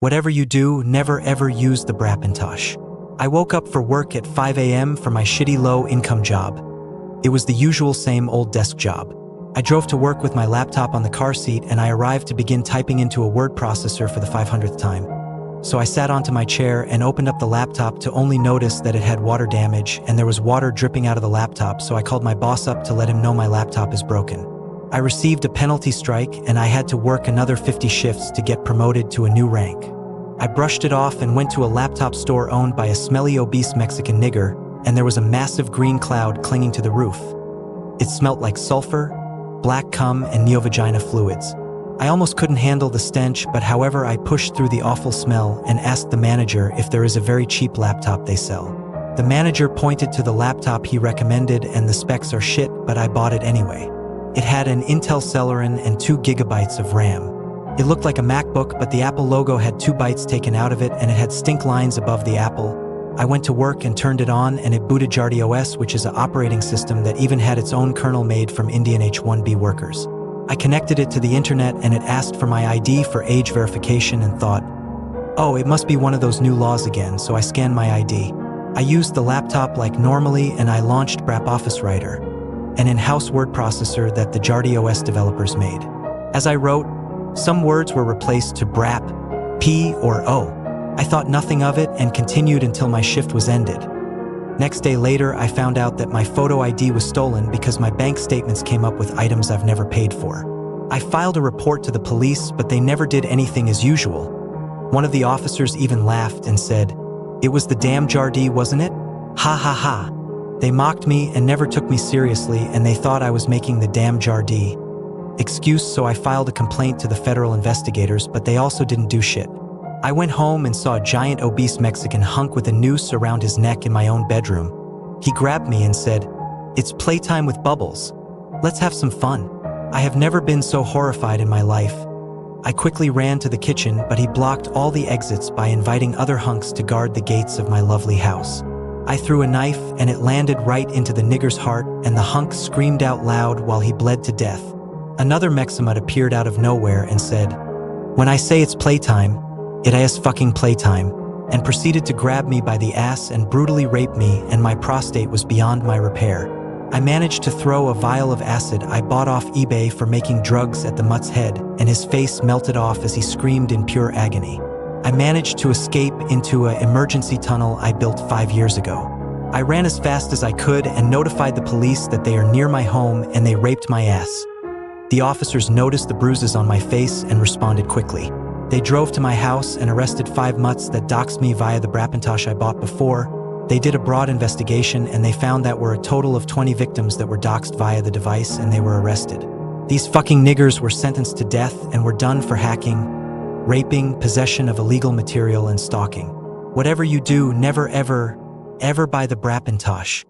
Whatever you do, never ever use the brapintosh. I woke up for work at 5 a.m. for my shitty low-income job. It was the usual same old desk job. I drove to work with my laptop on the car seat and I arrived to begin typing into a word processor for the 500th time. So I sat onto my chair and opened up the laptop to only notice that it had water damage and there was water dripping out of the laptop, so I called my boss up to let him know my laptop is broken. I received a penalty strike and I had to work another 50 shifts to get promoted to a new rank. I brushed it off and went to a laptop store owned by a smelly, obese Mexican nigger, and there was a massive green cloud clinging to the roof. It smelt like sulfur, black cum, and neovagina fluids. I almost couldn't handle the stench, but however I pushed through the awful smell and asked the manager if there is a very cheap laptop they sell. The manager pointed to the laptop he recommended and the specs are shit, but I bought it anyway. It had an Intel Celeron and 2 gigabytes of RAM. It looked like a MacBook, but the Apple logo had 2 bytes taken out of it and it had stink lines above the Apple. I went to work and turned it on and it booted JardyOS, which is an operating system that even had its own kernel made from Indian H-1B workers. I connected it to the internet and it asked for my ID for age verification and thought, oh, it must be one of those new laws again, so I scanned my ID. I used the laptop like normally and I launched Office Writer, an in-house word processor that the JardyOS developers made. As I wrote, some words were replaced to brap, p, or o. I thought nothing of it and continued until my shift was ended. Next day later, I found out that my photo ID was stolen because my bank statements came up with items I've never paid for. I filed a report to the police, but they never did anything as usual. One of the officers even laughed and said, "It was the damn Jardy, wasn't it? Ha ha ha." They mocked me and never took me seriously, and they thought I was making the damn Jardy excuse, so I filed a complaint to the federal investigators, but they also didn't do shit. I went home and saw a giant obese Mexican hunk with a noose around his neck in my own bedroom. He grabbed me and said, "It's playtime with Bubbles. Let's have some fun." I have never been so horrified in my life. I quickly ran to the kitchen, but he blocked all the exits by inviting other hunks to guard the gates of my lovely house. I threw a knife and it landed right into the nigger's heart, and the hunk screamed out loud while he bled to death. Another Meximut appeared out of nowhere and said, "When I say it's playtime, it is fucking playtime," and proceeded to grab me by the ass and brutally rape me, and my prostate was beyond my repair. I managed to throw a vial of acid I bought off eBay for making drugs at the mutt's head, and his face melted off as he screamed in pure agony. I managed to escape into an emergency tunnel I built 5 years ago. I ran as fast as I could and notified the police that they are near my home and they raped my ass. The officers noticed the bruises on my face and responded quickly. They drove to my house and arrested 5 mutts that doxed me via the brapintosh I bought before. They did a broad investigation and they found that were a total of 20 victims that were doxed via the device, and they were arrested. These fucking niggers were sentenced to death and were done for hacking, raping, possession of illegal material, and stalking. Whatever you do, never ever, ever buy the brapintosh.